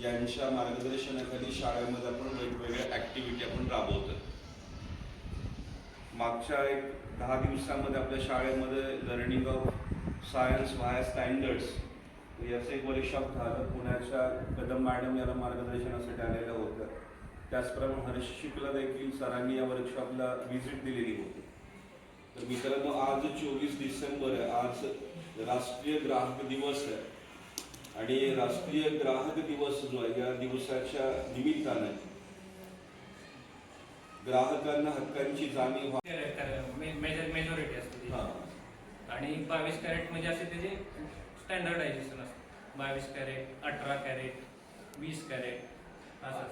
यांच्या मार्गदर्शनाखाली शाळेमध्ये आपण वेगवेगळ्या ॲक्टिव्हिटी आपण राबवतो. मागच्या एक 10 दिवसामध्ये आपल्या शाळेमध्ये learning of science via standards याचं एक वर्कशॉप झालं. पुण्याच्या कदम मॅडम याला मार्गदर्शनासाठी आलेल्या होत्या. त्याचप्रमाणे हर्ष शुक्ला देखील सरांनी या वर्कशॉपला व्हिजिट दिलेली होती. तर मित्रांनो, आज 24 डिसेंबर आहे. आज राष्ट्रीय ग्राहक दिवस आहे आणि राष्ट्रीय ग्राहक दिवस जो आहे या दिवसाच्या निमित्ताने ग्राहकांना हक्कांची जाणीव मेजॉरिटी असते आणि 22 कॅरेट म्हणजे असे त्याचे स्टँडर्डायझेशन असतं. 22 कॅरेट, 18 कॅरेट, 20 कॅरेट असं.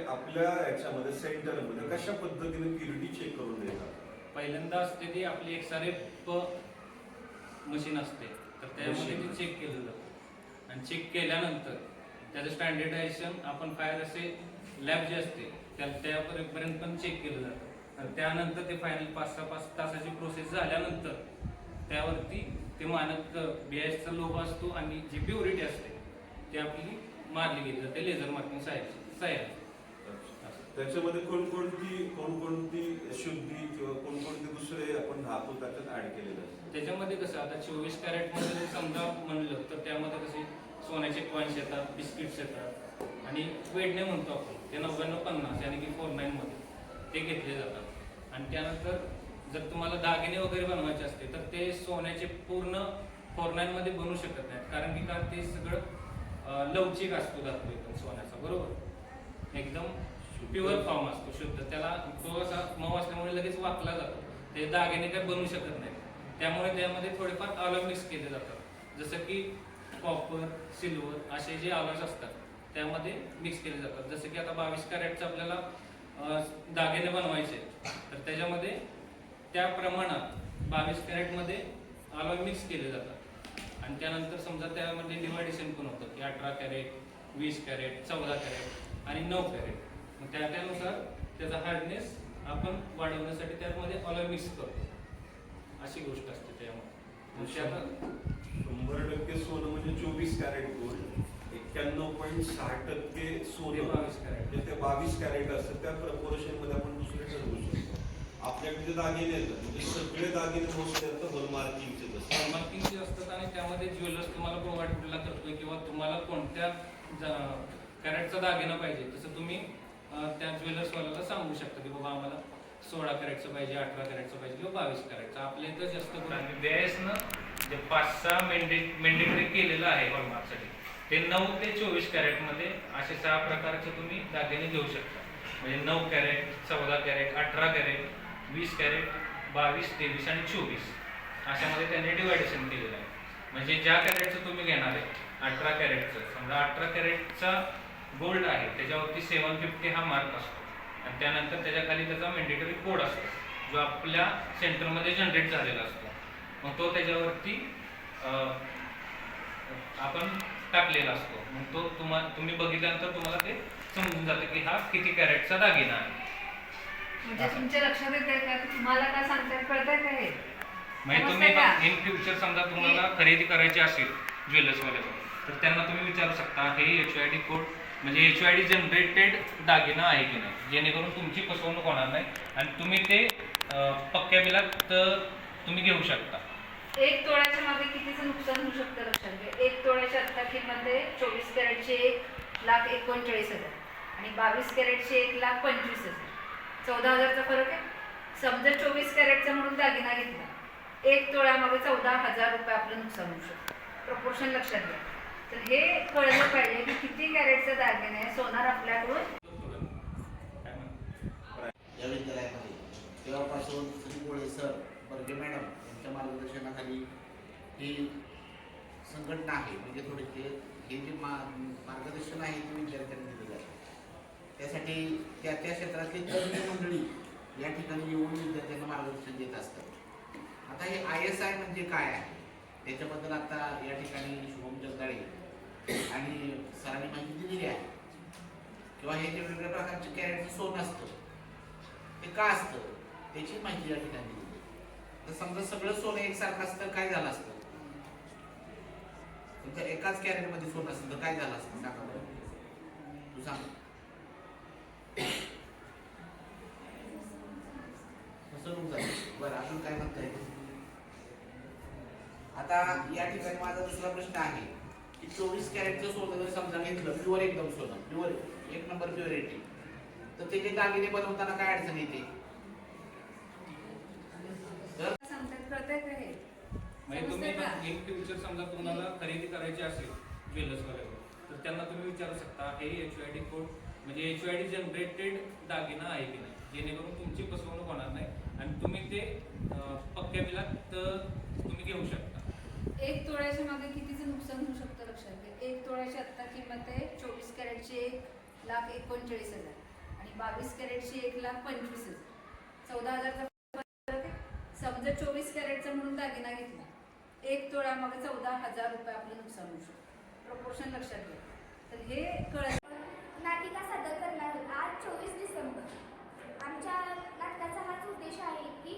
आपल्या याच्यामध्ये सेंटरमध्ये कशा पद्धतीने प्युरिटी चेक करून देतात? पहिल्यांदा असते ती आपली XRF मशीन असते, तर त्यामध्ये ते चेक केलं जातं आणि चेक केल्यानंतर त्याचं स्टँडर्डायझेशन आपण फायर असे लॅब जे असते त्यापर्यंत पण चेक केलं जातं. आणि त्यानंतर ते फायनल 5-6 तासाची प्रोसेस झाल्यानंतर त्यावरती ते मानक BISचा लोगो असतो आणि जी प्युरिटी असते ती आपली मारली गेली जाते लेझर मार्किंग साह्याने. त्याच्यामध्ये कोणकोणती शुद्धी किंवा कोणकोणते दुसरे आपण धातू त्याच्यात ऍड केलेले असतात? त्याच्यामध्ये कसं आता 24 कॅरेटमध्ये समजा म्हणलं तर त्यामध्ये कसे सोन्याचे कॉइन्स येतात, बिस्किट्स येतात आणि वेडणे म्हणतो आपण ते 99-50 यानी की 49 मध्ये ते घेतले जातात. आणि त्यानंतर जर तुम्हाला दागिने वगैरे बनवायचे असते तर ते सोन्याचे पूर्ण 49 मध्ये बनवू शकत नाहीत, कारण की का ते सगळं लवचिक असतो धातू एकदम सोन्याचा, बरोबर, एकदम प्युअर फॉर्म असतो शुद्ध. त्याला तो असा मऊ असल्यामुळे लगेच वाकला जातो. ते दागिने काही बनवू शकत नाही. त्यामुळे त्यामध्ये थोडेफार अलॉय मिक्स केले जातात, जसं की कॉपर, सिल्वर असे जे अलॉयज असतात त्यामध्ये मिक्स केले जातात. जसं की आता 22 कॅरेटचं आपल्याला दागिने बनवायचे तर त्याच्यामध्ये त्या प्रमाणात 22 कॅरेटमध्ये अलॉय मिक्स केले जातात. आणि त्यानंतर समजा त्यामध्ये डिवायडेशन पण होतं की 18 कॅरेट, 20 कॅरेट, 14 कॅरेट आणि 9 कॅरेट. मग त्यानुसार त्याचा हार्डनेस आपण वाढवण्यासाठी त्यामध्ये अलॉय मिक्स करतो, अशी गोष्ट असते त्यामध्ये. 100% सोनं म्हणजे 24 कॅरेट गोल्ड, 91.6% सोनं 22 कॅरेट. ते 22 कॅरेट असतं. त्या प्रपोर्शन मध्ये आपण दुसरे ठरवू शकतो. आपल्याकडे जे दागिने येतात म्हणजे सगळे दागिने मोस्टली आता हॉलमार्किंगचे हॉलमार्किंगचे असतात आणि त्यामध्ये ज्वेलर्स तुम्हाला प्रोव्हाइड कुठला करतोय किंवा तुम्हाला कोणत्या कॅरेटचा दागिना पाहिजे तसं तुम्ही त्या ज्वेलर्सवाल्याला सांगू शकता की बाबा आम्हाला 16 कॅरेटचं पाहिजे, 18 कॅरेटचं पाहिजे किंवा 22 कॅरेटचं. आपल्या इथं जास्त करून BISनं जे 5-6 मेंडेटरी केलेलं आहे हॉलमार्कसाठी, ते 9 ते 24 कॅरेटमध्ये असे 6 प्रकारचे तुम्ही दागिने घेऊ शकता. म्हणजे 9 कॅरेट, 14 कॅरेट, 18 कॅरेट, 20 कॅरेट, 22, 23 आणि 24 अशामध्ये त्यांनी डिवायडेशन केलेलं आहे. म्हणजे ज्या कॅरेटचं तुम्ही घेणार आहे 18 कॅरेटचं, समजा 18 कॅरेटचा गोल्ड आहे त्याच्यावरती 750 हा मार्क असतो आणि त्यानंतर त्याच्याखाली त्याचा मॅन्डेटरी कोड असतो जो आपल्या सेंटरमध्ये जनरेट झालेला असतो. मग तो त्याच्यावरती आपण टाकलेला असतो. मग तो तुम्ही बघितल्यानंतर तुम्हाला ते समजून जातं की हा किती कॅरेटचा दागिना आहे. म्हणजे तुमच्या लक्षात येते का, तुम्हाला काय सांगताय, कळतंय का हे? म्हणजे तुम्ही इन फ्युचर समजा तुम्हाला खरेदी करायची असेल ज्वेलर्सवाल्याकडून तर त्यांना तुम्ही विचारू शकता हे HYD कोड म्हणजे HYD जनरेटेड दागिना आहे की नाही, जेणेकरून तुमची फसवणूक होणार नाही आणि तुम्ही ते पक्क्या बिलात तुम्ही घेऊ शकता. 1 तोळ्याच्या मागे कितीचं नुकसान होऊ शकतं लक्षात घ्या. 1 तोळ्याच्या आता किंमतमध्ये 24 कॅरेटचे 1,39,000 आणि 22 कॅरेटचे 1,25,000, 14,000चा फरक आहे. समजा 24 कॅरेटचा म्हणून दागिना घेतला, 1 तोळ्यामागे 14,000 रुपये आपलं नुकसान होऊ शकतं. प्रपोर्शन लक्षात घ्या. तर हे कळलं पाहिजे की किती कॅरेटचा दागिना आहे सोनार आपल्याकडून. या विद्यालयामध्ये तेव्हापासून श्री गोळे सर, बर्गे मॅडम यांच्या मार्गदर्शनाखाली ही संघटना आहे. म्हणजे थोडे हे जे मार्गदर्शन आहे ते विद्यार्थ्यांना दिलं जातं. त्यासाठी त्या क्षेत्रातली तज्ञ मंडळी या ठिकाणी येऊन विद्यार्थ्यांना मार्गदर्शन देत असतात. आता हे ISI म्हणजे काय आहे त्याच्याबद्दल आता या ठिकाणी शुभम जगदाळे आणि सरांनी माहिती दिलेली आहे. किंवा हे जे वेगवेगळ्या प्रकारचे कॅरेटचं सोनं असतं ते का असतं त्याची माहिती या ठिकाणी दिली. तर समजा सगळं सोनं एकसारखं असतं काय झालं असतं, समजा एकाच कॅरेटमध्ये सोनं असतं तर काय झालं असतं सांगा बरं. तू सांग. फसवणूक झाली. बरं, अजून काय म्हणताय? आता या ठिकाणी माझा दुसरा प्रश्न आहे की 24 कॅरेटचं सोनं जर समजा घेतलं, प्युअर एकदम सोनं, प्युअर एक नंबर प्युरिटी, तर त्याचे दागिने बनवताना काय अडचण येते? सांगतात कळतंय का हे? म्हणजे तुम्ही समजतंय का? इन फ्युचर समजा तुम्हाला खरेदी करायची असेल ज्वेलर्सवाल्यावर, तर त्यांना तुम्ही विचारू शकता हे HUID कोड म्हणजे HUID जनरेटेड दागिना आहे की नाही, जेणेकरून तुमची फसवणूक होणार नाही आणि तुम्ही ते पक्क्या बिलात तुम्ही घेऊ शकता. एक तोळ्याच्या मागे कितीचं नुकसान होऊ शकतं लक्षात घ्या. एक तोळ्याची आत्ता किंमत आहे 24 कॅरेटची 1,39,000 आणि 22 कॅरेटची 1,25,000. 14,000चा फरक आहे. समजा 24 कॅरेटचा म्हणून दागिना घेतला, एक तोळ्या मागे 14,000 रुपये आपलं नुकसान होऊ शकतं. प्रपोर्शन लक्षात घ्या. तर हे कळत नाटिका सादर करणार आहोत आज 24 डिसेंबर. आमच्या नाटकाचा हाच उद्देश आहे की